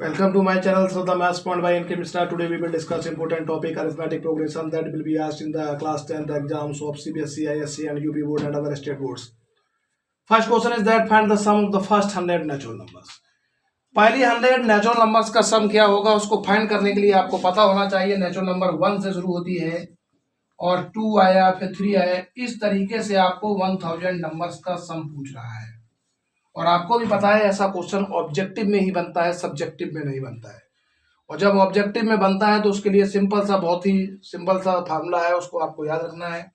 Welcome to my channel, so the Maths Point by NK Mishra. Today we will discuss important topic arithmetic progression that will be asked in the class 10th exams of CBSE, ISC and UP board and other state boards. First question is that find the sum of the first 100 natural numbers. पहली 100 natural numbers का सम क्या होगा उसको find करने के लिए आपको पता होना चाहिए नेचुरल नंबर 1 से शुरू होती है और 2 आया फिर 3 आया। इस तरीके से आपको 1000 नंबर्स का सम पूछ रहा है और आपको भी पता है ऐसा क्वेश्चन ऑब्जेक्टिव में ही बनता है, सब्जेक्टिव में नहीं बनता है। और जब ऑब्जेक्टिव में बनता है तो उसके लिए बहुत ही सिंपल सा फार्मूला है, उसको आपको याद रखना है।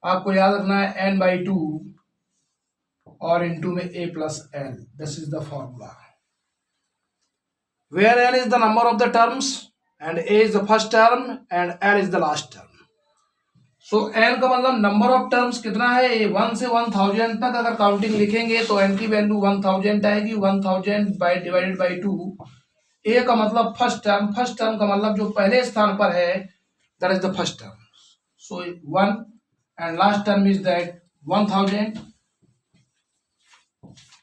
आपको याद रखना है n/2 और इनटू में a plus l। This is the formula where n is the number of the terms and a is the first term and l is the last term. So n का मतलब number of terms कितना है, 1 से 1000 तक अगर counting लिखेंगे तो n की वैल्यू 1000 आएगी। 1000 डिवाइडेड बाई 2। a का मतलब फर्स्ट टर्म का मतलब जो पहले स्थान पर है that is the first term. So 1 and last term is that 1000।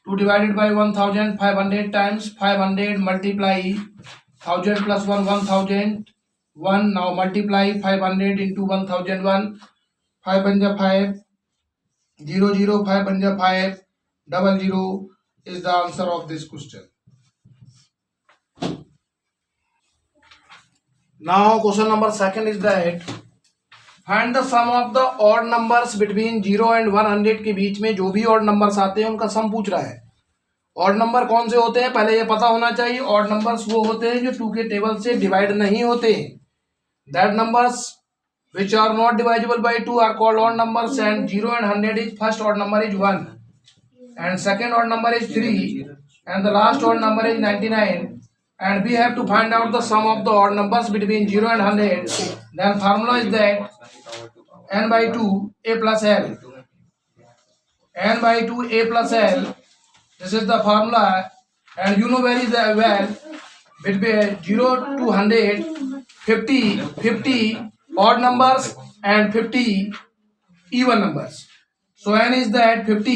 2 divided by 1000 500 times 500 multiply 1000 plus 1 1000 1। now multiply 500 into 1001। 5 बन जा 5 0 0 5 बन जा 5 00 is the answer of this question। now question number second is that find the sum of the odd numbers between 0 and 100 के बीच में जो भी odd numbers आते हैं उनका सम पूछ रहा है। odd number कौन से होते हैं पहले ये पता होना चाहिए। odd numbers वो होते हैं जो 2 के टेबल से डिवाइड नहीं होते हैं। That numbers which are not divisible by 2 are called odd numbers, and 0 and 100 is first odd number is 1 and second odd number is 3 and the last odd number is 99, and we have to find out the sum of the odd numbers between 0 and 100. Then formula is that n/2 a plus l, n/2 a plus l. This is the formula, and you know very well between 0 to 100 50 odd numbers and 50 even numbers. So n is that 50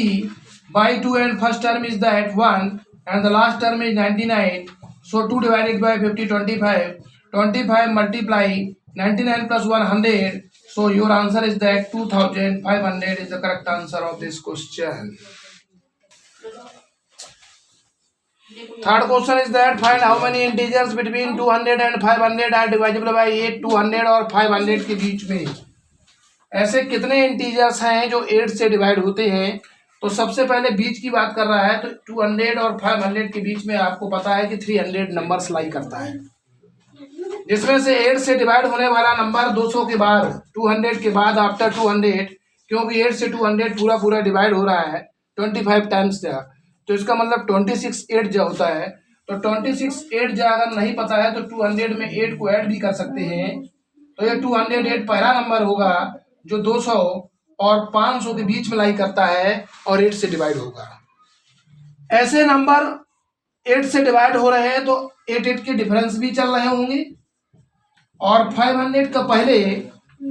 by 2 and first term is that 1 and the last term is 99. So 2 divided by 50 25 25 multiply 99 plus 100. So your answer is that 2500 is the correct answer of this question। Third question is that find how many integers between 200 and 500 are divisible by 8। 200 और 500 के बीच में ऐसे कितने integers हैं जो 8 से divide होते हैं। तो सबसे पहले बीच की बात कर रहा है तो 200 और 500 के बीच में आपको पता है कि 300 नंबर लाई करता है, जिसमें से 8 से डिवाइड होने वाला नंबर 200 के बाद 200 के बाद आफ्टर 200, क्योंकि 8 से 200 पूरा डिवाइड हो रहा है 25 टाइम्स जा, तो इसका मतलब 26 8 जा होता है। तो 26 8 जा अगर नहीं पता है तो 200 में 8 को ऐड भी कर सकते हैं। तो ये 208 पहला नंबर होगा जो 200 और 500 के बीच में लाई करता है और 8 से डिवाइड होगा। ऐसे नंबर 8 से डिवाइड हो रहे हैं तो 8 के डिफरेंस भी चल रहे होंगे और 500 का पहले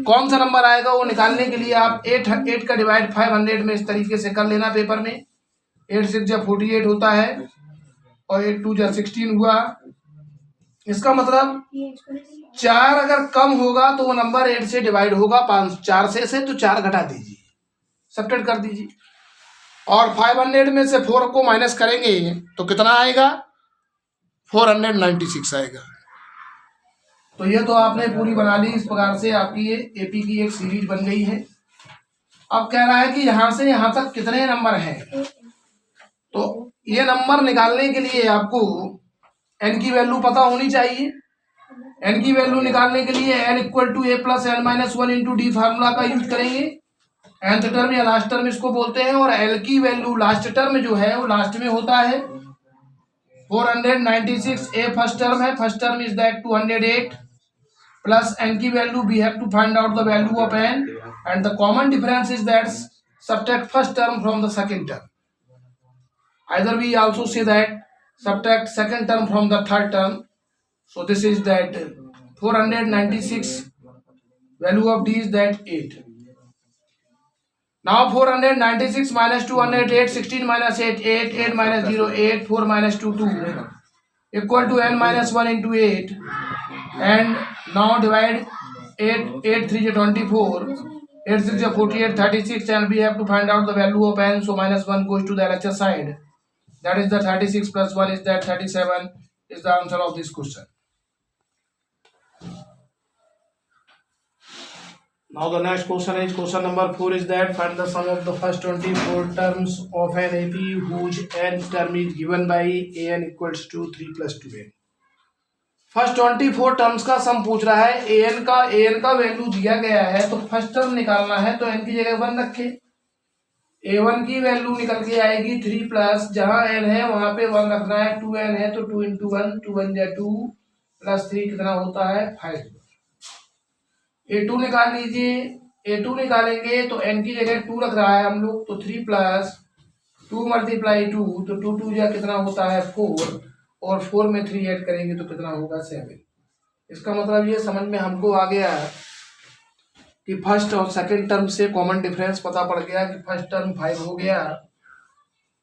कौन सा नंबर आएगा वो निकालने के लिए आप 8 का डिवाइड 500 में इस तरीके से कर लेना पेपर में। 8 6 जा 48 होता है और 8 2 जा 16 हुआ। इसका मतलब 4 अगर कम होगा तो वो नंबर 8 से डिवाइड होगा। 4 से तो 4 घटा दीजिए, सब्ट्रैक्ट कर दीजिए और 500 में से 4 को माइनस करेंगे तो कितना आएगा 496 आएगा। तो ये तो आपने पूरी बना ली। इस प्रकार से आपकी ये एपी की एक सीरीज बन गई है। अब कह रहा है कि यहां से यहां तक कितने नंबर हैं, तो ये नंबर निकालने के लिए आपको n की वैल्यू पता होनी चाहिए। n की वैल्यू निकालने के लिए n equal to a plus n minus 1 into D formula का यूज करेंगे। nth टर्म या लास्ट टर्म इसको बोलते हैं और l की वैल्यू लास्ट टर्म जो है वो लास्ट में होता है 496। a फर्स्ट टर्म है, first term is that 208 plus n की value we have to find out the value of n and the common difference is that subtract first term from the second term. Either we also say that subtract second term from the third term. So this is that 496 value of D is that 8. Now 496 minus 208 16 minus 8 8 8 minus 0 8 4 minus 2 2 equal to n minus 1 into 8, and now divide 8 3 is 24, 8 6 is 48, 36, and we have to find out the value of n, so minus 1 goes to the LHS side. That is the 36 plus 1 is that 37 is the answer of this question. Now the next question is question number 4 is that find the sum of the first 24 terms of an AP whose nth term is given by an equals to 3 plus 2n. First 24 terms का सम पूछ रहा है, an का value दिया गया है, तो first term निकालना है तो n की जगह 1 रखे, a1 की वैल्यू निकल के आएगी 3 प्लस जहां n है वहां पे 1 रखना है, 2n है तो 2 इंटू 1, 2 1 जा 2 प्लस 3 कितना होता है 5. a2 निकाल लीजिए, a2 निकालेंगे तो n की जगह 2 रख रहा है हम लोग, तो 3 प्लस 2 मल्टीप्लाई 2 तो 2 2 जा कितना होता है 4, और 4 में 3 ऐड करेंगे तो कितना होगा 7. इसका मतलब ये समझ में हमको आ गया कि फर्स्ट और सेकंड टर्म से कॉमन डिफरेंस पता पड़ गया कि फर्स्ट टर्म 5 हो गया.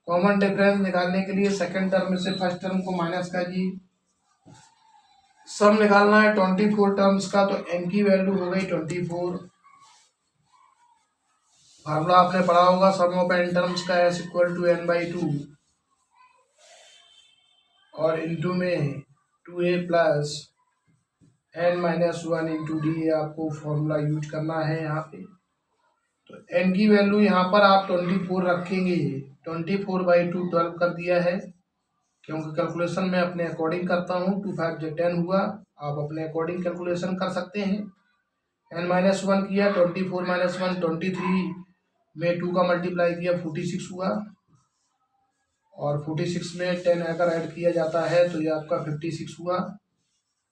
कॉमन डिफरेंस निकालने के लिए सेकंड टर्म में से फर्स्ट टर्म को माइनस का जी, सम निकालना है 24 टर्म्स का, तो n की वैल्यू हो गई 24. फार्मूला आपने पढ़ा होगा सम ऑफ n टर्म्स का s इक्वल टू n/2 और इंटू में 2a plus n minus 1 into D, आपको फॉर्मूला यूज करना है यहाँ पे. तो n की वैल्यू यहाँ पर आप 24 रखेंगे, 24/2 12 कर दिया है, क्योंकि कैलकुलेशन में अपने अकॉर्डिंग करता हूँ. 2 5 जो 10 हुआ, आप अपने अकॉर्डिंग कैलकुलेशन कर सकते हैं. n माइनस 1 किया, 24 माइनस 1 23 में 2 का मल्टीप्लाई किया 46 हुआ, और 46 में 10 अगर ऐड किया जाता है तो ये आपका 56 हुआ,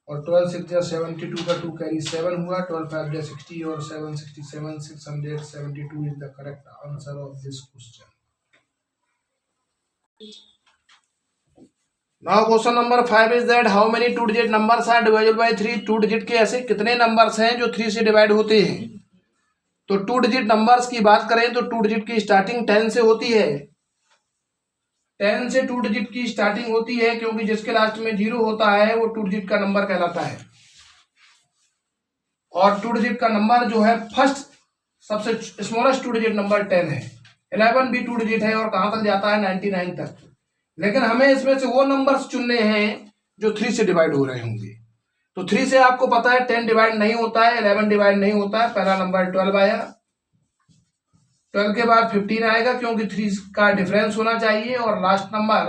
और 12 6 72 का 2 कैरी 7 हुआ, 12 5 60 और 7 67 672 is the correct answer of this question. Now question number 5 is that how many 2 digit numbers are divisible by 3. 2 digit के ऐसे कितने नंबर्स हैं जो 3 से डिवाइड होते हैं. तो 2 डिजिट नंबर्स की बात करें तो 2 डिजिट की स्टार्टिंग 10 से होती है. 10 से 2 डिजिट की स्टार्टिंग होती है, क्योंकि जिसके लास्ट में 0 होता है वो 2 डिजिट का नंबर कहलाता है. और 2 डिजिट का नंबर जो है फर्स्ट सबसे स्मॉलेस्ट 2 डिजिट नंबर 10 है. 11 भी 2 डिजिट है और कहां तक जाता है 99 तक. लेकिन हमें इसमें से वो नंबर्स चुनने हैं जो 3 से डिवाइड हो रहे होंगे. तो 3 से आपको पता है 10 डिवाइड नहीं होता है, 11 डिवाइड नहीं होता है. पहला नंबर 12 आया, 12 के बाद 15 आएगा, क्योंकि 3 का डिफरेंस होना चाहिए, और लास्ट नंबर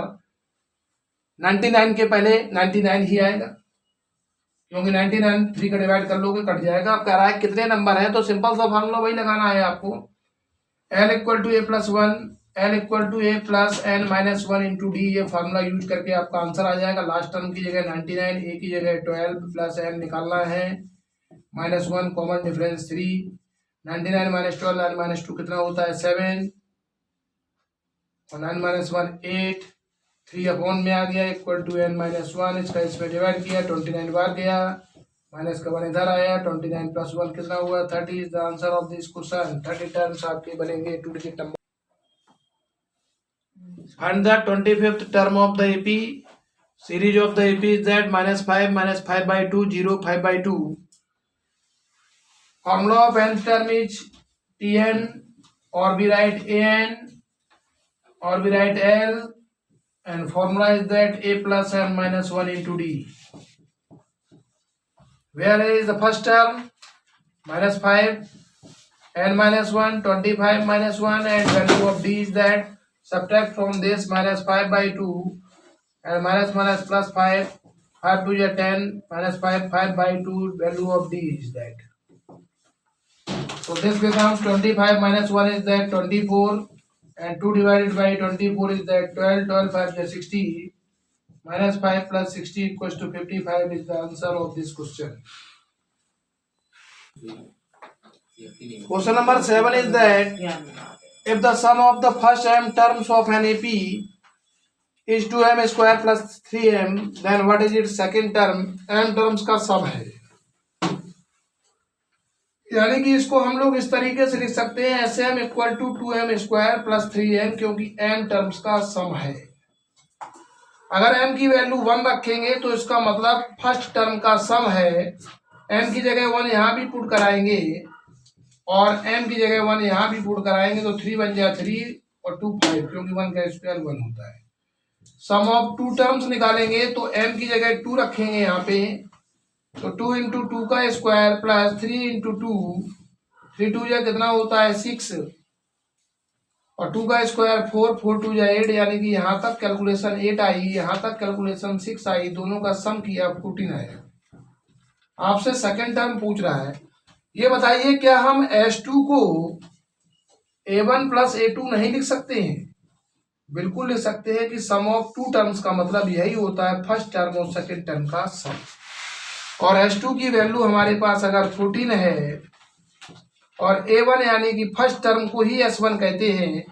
99 के पहले 99 ही आएगा, क्योंकि 99 3 का डिवाइड कर लोगे कट जाएगा. अब कह रहा है कितने नंबर है, तो सिंपल सा फार्मूला वही लगाना है आपको. l equal to a plus 1, l equal to a plus n minus 1 into d. ये फार्मूला यूज करके आपका आंसर आ जाएगा. लास्ट टर्म की जगह 99, a की जगह 12 प्लस n निकालना है, minus 1 common difference 3, 99 minus 12 9 minus 2 कितना होता है 7, और 9 माइनस 1 8, 3 अपॉन में आ गया इक्वल टू n माइनस 1. इसका इसमें डिवाइड किया, 29 बार गया, माइनस का 1 इधर आया, 29 प्लस 1 कितना हुआ 30 is the answer of this question. 30 terms आपके बनेंगे 2 digit number. Find the 25th term of the AP. Series of the AP is that -5 5/2 0 5/2. Formula of nth term is Tn, or we write An, or we write L, and formula is that A plus n minus 1 into D. Where is the first term? -5, n minus 1, 25 minus 1, and value of D is that subtract from this -5/2, and minus plus 5, 5 2 is 10, minus 5 5/2, value of D is that. So this becomes 25 minus 1 is that 24, and 2 divided by 24 is that 12, 12 5 is 60, minus 5 plus 60 equals to 55 is the answer of this question. Question number 7 is that if the sum of the first m terms of an AP is 2m square plus 3m, then what is its second term? m terms का sum है, यानी कि इसको हम लोग इस तरीके से लिख सकते हैं Sm equal to 2m square plus 3m, क्योंकि m टर्म्स का सम है. अगर m की वैल्यू 1 रखेंगे तो इसका मतलब फर्स्ट टर्म का सम है, m की जगह 1 यहाँ भी पुट कराएंगे और m की जगह 1 यहाँ भी पुट कराएंगे तो 3 बन जाए 3 और 2 5, क्योंकि 1 का स्क्वायर 1 होता है। सम ऑफ टू टर्म्स निकालेंगे तो m की जगह 2 रखेंगे यहाँ पे, तो 2 इंटू 2 का स्क्वायर प्लस 3 इंटू 2, 3 2 जा कितना होता है 6 और 2 का स्क्वायर 4, 4 2 जा 8, यानी कि यहाँ तक कैलकुलेशन 8 आई, यहाँ तक कैलकुलेशन 6 आई, दोनों का सम किया 14 आया। आपसे सेकंड टर्म पूछ रहा है, ये बताइए क्या हम S2 को A1 प्लस A2 नहीं लिख सकते हैं? बिल्कुल लिख सकते हैं कि सम ऑफ टू टर्म्स का मतलब यही होता है फर्स्ट टर्म और सेकंड टर्म का सम। और S2 की वैल्यू हमारे पास अगर 14 है और A1 यानी कि फर्स्ट टर्म को ही S1 कहते हैं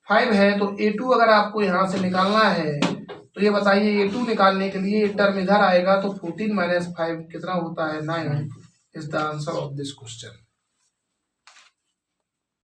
5 है, तो A2 अगर आपको यहाँ से निकालना है तो ये बताइए A2 निकालने के लिए टर्म इधर आएगा तो 14 माइनस 5 कितना होता है 9 is the answer of this question.